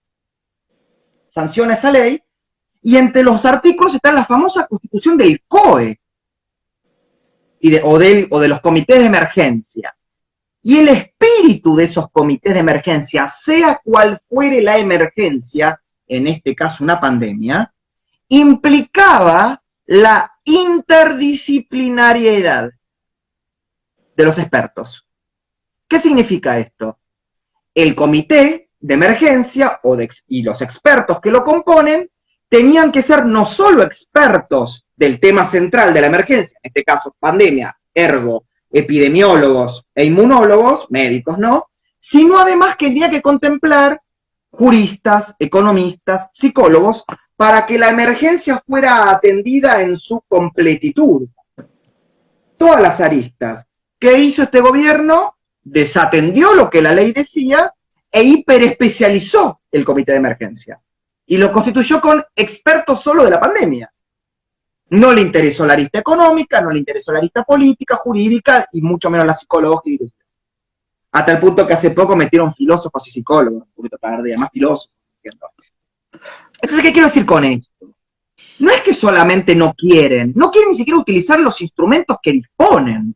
sanciona esa ley y entre los artículos está la famosa constitución del COE o de los comités de emergencia. Y el espíritu de esos comités de emergencia, sea cual fuere la emergencia, en este caso una pandemia, implicaba la interdisciplinariedad de los expertos. ¿Qué significa esto? El comité de emergencia y los expertos que lo componen tenían que ser no solo expertos del tema central de la emergencia, en este caso pandemia, ergo, epidemiólogos e inmunólogos, médicos, ¿no? Sino además que tenía que contemplar juristas, economistas, psicólogos, para que la emergencia fuera atendida en su completitud. Todas las aristas. ¿Qué hizo este gobierno? Desatendió lo que la ley decía e hiperespecializó el comité de emergencia. Y lo constituyó con expertos solo de la pandemia. No le interesó la arista económica, no le interesó la arista política, jurídica y mucho menos la psicológica. Hasta el punto que hace poco metieron filósofos y psicólogos, un poquito tarde, más filósofos. Entonces, ¿qué quiero decir con esto? No es que solamente no quieren ni siquiera utilizar los instrumentos que disponen.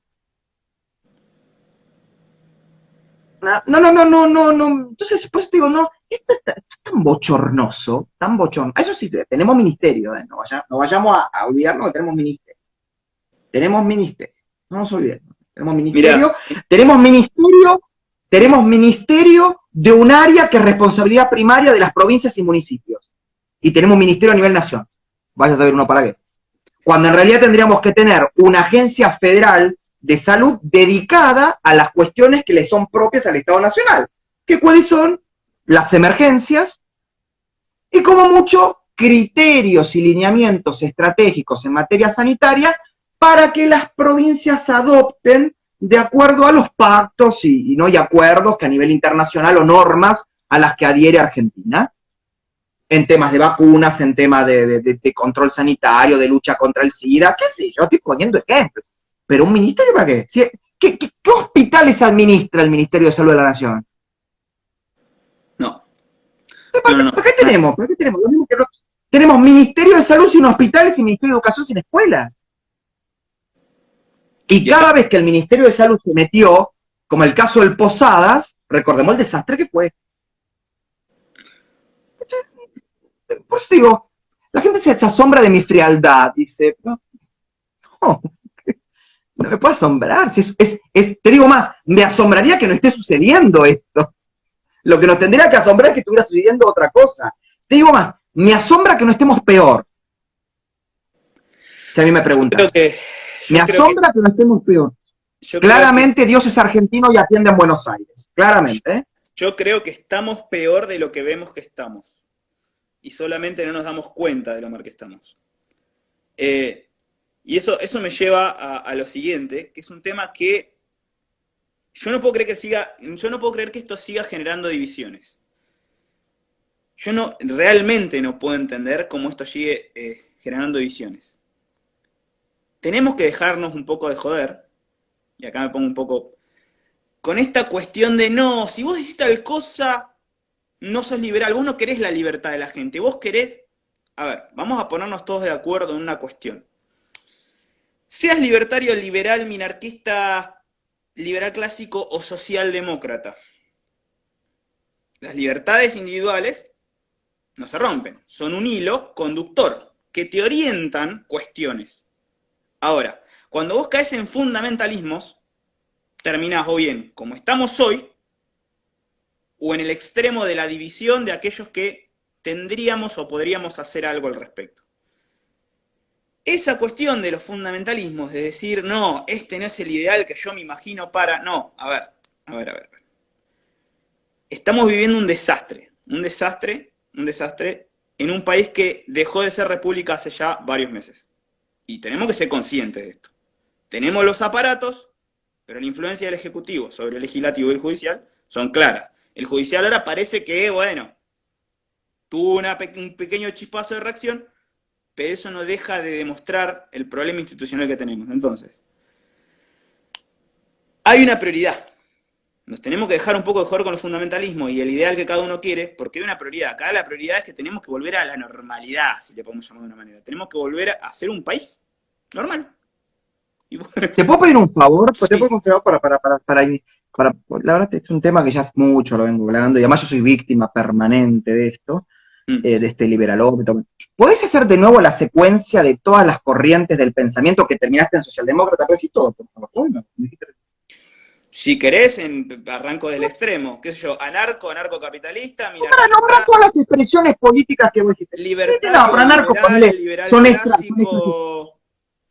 No. Entonces, pues digo, no, esto es tan bochornoso, tan bochornoso. Eso sí, tenemos ministerio, no vayamos a olvidarnos que tenemos ministerio. Tenemos ministerio, no nos olvidemos. Tenemos ministerio, Mira, tenemos ministerio, tenemos ministerio de un área que es responsabilidad primaria de las provincias y municipios. Y tenemos ministerio a nivel nacional. Vaya a saber uno para qué. Cuando en realidad tendríamos que tener una agencia federal de salud dedicada a las cuestiones que le son propias al Estado Nacional, que cuáles son las emergencias y como mucho criterios y lineamientos estratégicos en materia sanitaria para que las provincias adopten de acuerdo a los pactos y no hay acuerdos que a nivel internacional o normas a las que adhiere Argentina en temas de vacunas, en temas de control sanitario, de lucha contra el SIDA, qué sé yo, estoy poniendo ejemplos. Pero un ministerio para qué? ¿Qué hospitales administra el Ministerio de Salud de la Nación? no, ¿Para no, no, qué, no. para qué tenemos? ¿Para qué tenemos? Tenemos Ministerio de Salud sin hospitales y Ministerio de Educación sin escuelas. Y Y hasta, cada vez que el Ministerio de Salud se metió, como el caso del Posadas, recordemos el desastre que fue. Por eso digo, la gente se asombra de mi frialdad, dice, no, no me puede asombrar. Si te digo más, me asombraría que no esté sucediendo esto. Lo que nos tendría que asombrar es que estuviera sucediendo otra cosa. Te digo más, me asombra que no estemos peor. Si a mí me yo creo preguntas. que, Me yo creo que, asombra que no estemos peor. yo creo que, Claramente Dios es argentino y atiende en Buenos Aires. Claramente, ¿eh? yo creo que estamos peor de lo que vemos que estamos. Y solamente no nos damos cuenta de lo mal que estamos. Eh, y eso me lleva a lo siguiente, que es un tema que yo no puedo creer que esto siga generando divisiones. yo no, realmente no puedo entender cómo esto sigue generando divisiones. Tenemos que dejarnos un poco de joder, y acá me pongo un poco, con esta cuestión de no, si vos decís tal cosa, no sos liberal, vos no querés la libertad de la gente, vos querés, a ver, vamos a ponernos todos de acuerdo en una cuestión. Seas libertario, liberal, minarquista, liberal clásico o socialdemócrata. Las libertades individuales no se rompen, son un hilo conductor que te orientan cuestiones. Ahora, cuando vos caes en fundamentalismos, terminás o bien como estamos hoy, o en el extremo de la división de aquellos que tendríamos o podríamos hacer algo al respecto. Esa cuestión de los fundamentalismos, de decir, no, este no es el ideal que yo me imagino para... No, a ver. Estamos viviendo un desastre en un país que dejó de ser república hace ya varios meses. Y tenemos que ser conscientes de esto. Tenemos los aparatos, pero la influencia del Ejecutivo sobre el Legislativo y el Judicial son claras. El Judicial ahora parece que, bueno, tuvo un pequeño chispazo de reacción, pero eso no deja de demostrar el problema institucional que tenemos. Entonces, hay una prioridad. Nos tenemos que dejar un poco de jugar con el fundamentalismo y el ideal que cada uno quiere, porque hay una prioridad. Acá la prioridad es que tenemos que volver a la normalidad, si le podemos llamar de una manera. Tenemos que volver a ser un país normal. ¿Te puedo pedir un favor? Sí. ¿Te puedo pedir un favor para, la verdad es un tema que ya mucho lo vengo hablando, y además yo soy víctima permanente de esto, de este liberalómetro. ¿Podés hacer de nuevo la secuencia de todas las corrientes del pensamiento que terminaste en socialdemócrata? Pero sí todo, por favor. Bueno, si querés, arranco del extremo, qué sé yo, anarcocapitalista, para nombrar todas las expresiones políticas que vos dijiste. libertario, liberal clásico,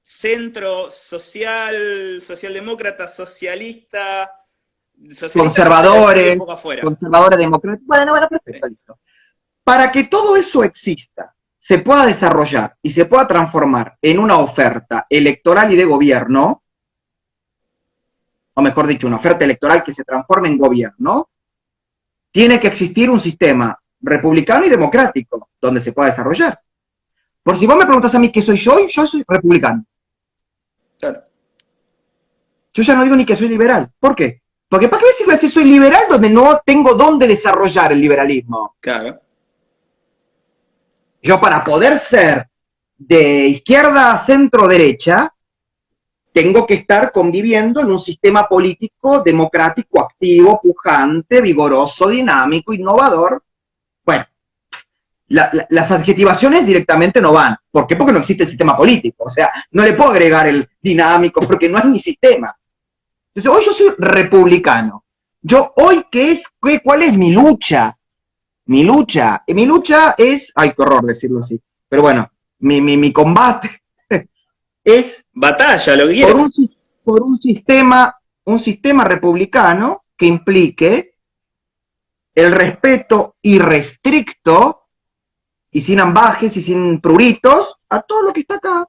centro, socialdemócrata, socialista, conservadores democráticos. Bueno, perfecto, listo. Para que todo eso exista, se pueda desarrollar y se pueda transformar en una oferta electoral y de gobierno, o mejor dicho, una oferta electoral que se transforme en gobierno, tiene que existir un sistema republicano y democrático donde se pueda desarrollar. Por si vos me preguntás a mí qué soy yo soy republicano. Claro. Yo ya no digo ni que soy liberal. ¿Por qué? Porque ¿para qué decirle si soy liberal donde no tengo dónde desarrollar el liberalismo? Claro. Yo para poder ser de izquierda a centro-derecha, tengo que estar conviviendo en un sistema político democrático, activo, pujante, vigoroso, dinámico, innovador. Bueno, las adjetivaciones directamente no van. ¿Por qué? Porque no existe el sistema político. O sea, no le puedo agregar el dinámico porque no hay ni sistema. Entonces, hoy yo soy republicano. Yo hoy, ¿cuál es mi lucha? Mi lucha es, ay, qué horror decirlo así, pero bueno, mi combate es batalla, lo que quieras. Por un sistema republicano que implique el respeto irrestricto y sin ambajes y sin pruritos a todo lo que está acá.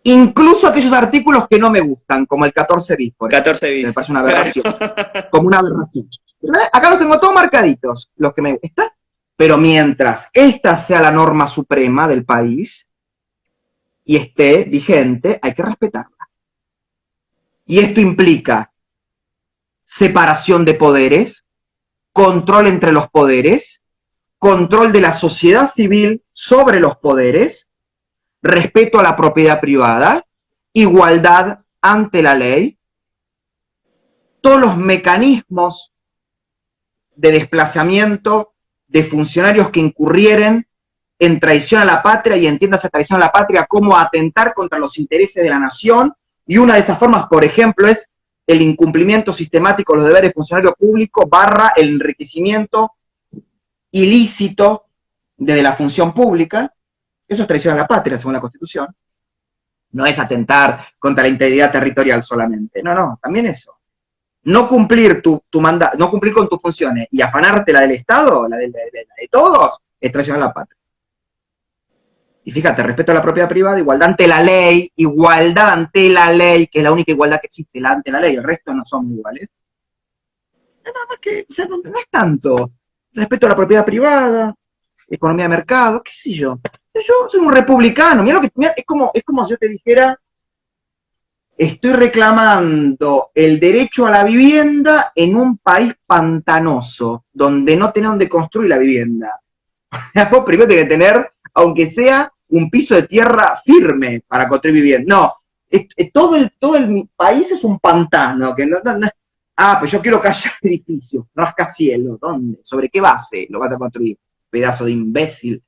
Incluso aquellos artículos que no me gustan, como el 14 bis. 14 bis. Me parece una aberración. Claro. Como una aberración. Acá los tengo todos marcaditos, los que me gustan. Pero mientras esta sea la norma suprema del país y esté vigente, hay que respetarla. Y esto implica separación de poderes, control entre los poderes, control de la sociedad civil sobre los poderes, respeto a la propiedad privada, igualdad ante la ley, todos los mecanismos de desplazamiento de funcionarios que incurrieren en traición a la patria, y entiéndase traición a la patria como atentar contra los intereses de la nación, y una de esas formas, por ejemplo, es el incumplimiento sistemático de los deberes de funcionario público / el enriquecimiento ilícito de la función pública. Eso es traición a la patria, según la Constitución. No es atentar contra la integridad territorial solamente. No, también eso. No cumplir tu mandato, no cumplir con tus funciones y afanarte la del Estado, la de todos, es traición a la patria. Y fíjate, respeto a la propiedad privada, igualdad ante la ley, que es la única igualdad que existe, la ante la ley, el resto no son iguales. Nada más que, o sea, no es tanto. respeto a la propiedad privada, economía de mercado, qué sé yo. Yo soy un republicano, mirá, es como si yo te dijera, estoy reclamando el derecho a la vivienda en un país pantanoso, donde no tenés donde construir la vivienda. Vos primero tenés que tener, aunque sea un piso de tierra firme para construir vivienda. No, todo el país es un pantano, que no es, pues yo quiero que haya edificios, rascacielos, ¿dónde? ¿Sobre qué base lo vas a construir? Pedazo de imbécil.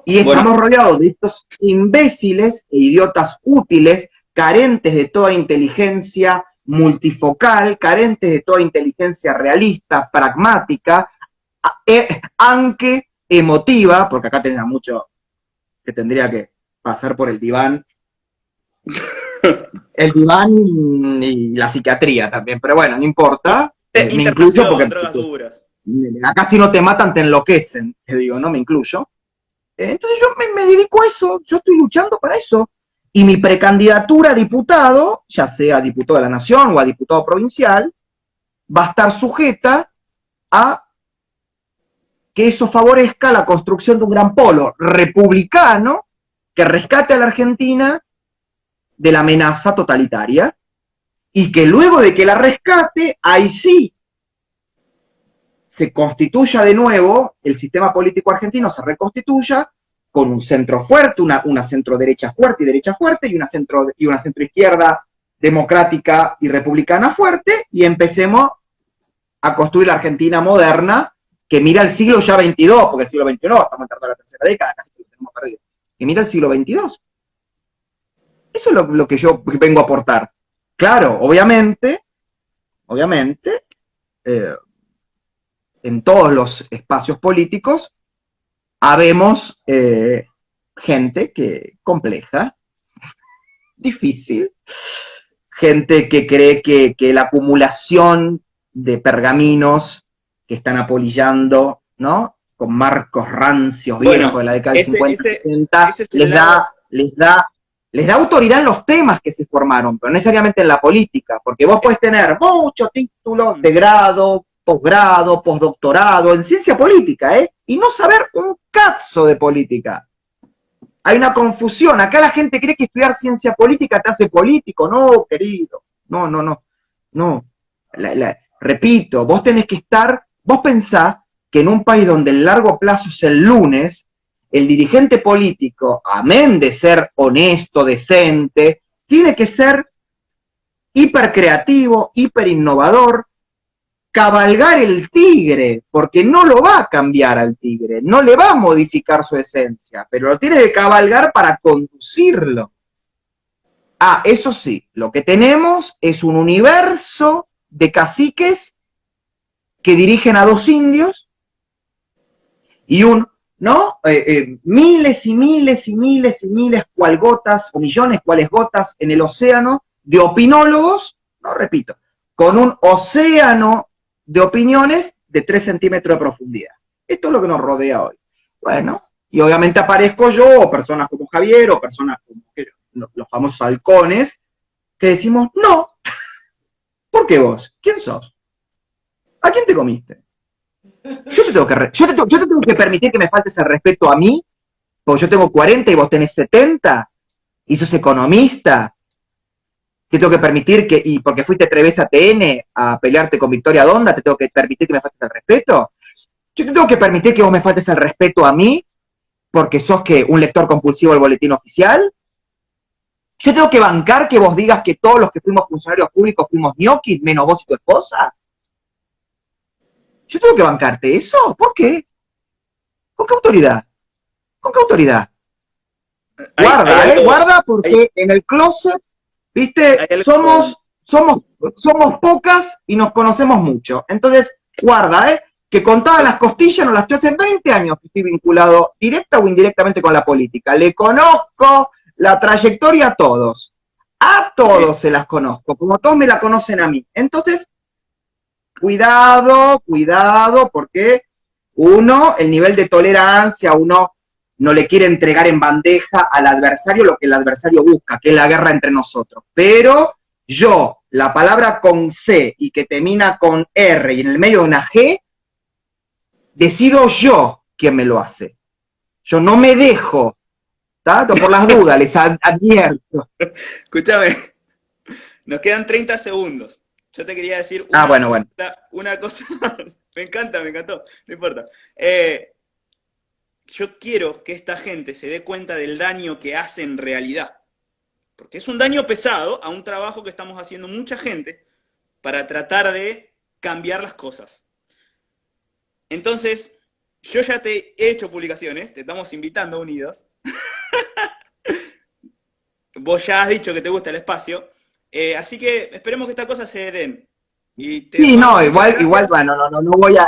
Y estamos Bueno, rodeados de estos imbéciles e idiotas útiles, carentes de toda inteligencia multifocal, carentes de toda inteligencia realista, pragmática, aunque emotiva, porque acá tenía mucho que tendría que pasar por el diván y la psiquiatría también, pero bueno, no importa, me incluyo internación, porque drogas duras. acá si no te matan te enloquecen, te digo, no me incluyo. Entonces yo me dedico a eso, yo estoy luchando para eso. Y mi precandidatura a diputado, ya sea diputado de la Nación o a diputado provincial, va a estar sujeta a que eso favorezca la construcción de un gran polo republicano que rescate a la Argentina de la amenaza totalitaria y que luego de que la rescate, ahí sí se constituya de nuevo, el sistema político argentino se reconstituya con un centro fuerte, una centro derecha fuerte y una centro izquierda democrática y republicana fuerte, y empecemos a construir la Argentina moderna que mira el siglo ya XXII, porque el siglo XXI estamos entrando a la tercera década, casi que lo tenemos perdido, que mira el siglo XXII. Eso es lo que yo vengo a aportar. Claro, obviamente, eh, en todos los espacios políticos habemos gente que compleja, difícil, gente que cree que la acumulación de pergaminos que están apolillando, ¿no? Con marcos rancios viejos de Bueno, la década del 50, ese 60, es el lado. les da autoridad en los temas que se formaron, pero no necesariamente en la política, porque vos podés tener muchos títulos de grado, posgrado, postdoctorado en ciencia política, y no saber un cazzo de política. Hay una confusión. Acá la gente cree que estudiar ciencia política te hace político. No, querido. No. Repito, vos tenés que estar, vos pensás que en un país donde el largo plazo es el lunes, el dirigente político, amén de ser honesto, decente, tiene que ser hipercreativo, hiperinnovador, cabalgar el tigre, porque no lo va a cambiar al tigre, no le va a modificar su esencia, pero lo tiene que cabalgar para conducirlo. Eso sí, lo que tenemos es un universo de caciques que dirigen a dos indios y miles y miles y miles y miles, cual gotas, o millones, cuales gotas en el océano de opinólogos, no repito, con un océano de opiniones de 3 centímetros de profundidad. Esto es lo que nos rodea hoy. Bueno, y obviamente aparezco yo, o personas como Javier, o personas como los famosos halcones, que decimos, no, ¿por qué vos? ¿Quién sos? ¿A quién te comiste? Yo te tengo que permitir que me faltes el respeto a mí, porque yo tengo 40 y vos tenés 70, y sos economista. Te tengo que permitir y porque fuiste 3 veces a TN a pelearte con Victoria Donda, te tengo que permitir que me faltes el respeto. Yo te tengo que permitir que vos me faltes el respeto a mí, porque sos un lector compulsivo del boletín oficial. Yo tengo que bancar que vos digas que todos los que fuimos funcionarios públicos fuimos ñoquis, menos vos y tu esposa. Yo tengo que bancarte eso. ¿Por qué? ¿Con qué autoridad? ¿Con qué autoridad? Guarda, porque en el closet, viste, somos pocas y nos conocemos mucho. Entonces, guarda, que con todas las costillas no las estoy hace 20 años que estoy vinculado directa o indirectamente con la política. Le conozco la trayectoria a todos. A todos se las conozco, como todos me la conocen a mí. Entonces, cuidado, porque el nivel de tolerancia, uno no le quiere entregar en bandeja al adversario lo que el adversario busca, que es la guerra entre nosotros. Pero la palabra con C y que termina con R y en el medio una G, decido yo quién me lo hace. Yo no me dejo, ¿tá? Por las dudas, les advierto. Escúchame, nos quedan 30 segundos. Yo te quería decir Bueno. una cosa. Me encanta, me encantó, no importa. Yo quiero que esta gente se dé cuenta del daño que hace en realidad. Porque es un daño pesado a un trabajo que estamos haciendo mucha gente para tratar de cambiar las cosas. Entonces, yo ya te he hecho publicaciones, te estamos invitando a Unidos. Vos ya has dicho que te gusta el espacio, así que esperemos que estas cosas se den. Y te Sí, mando no, muchas igual, gracias. bueno, no voy a,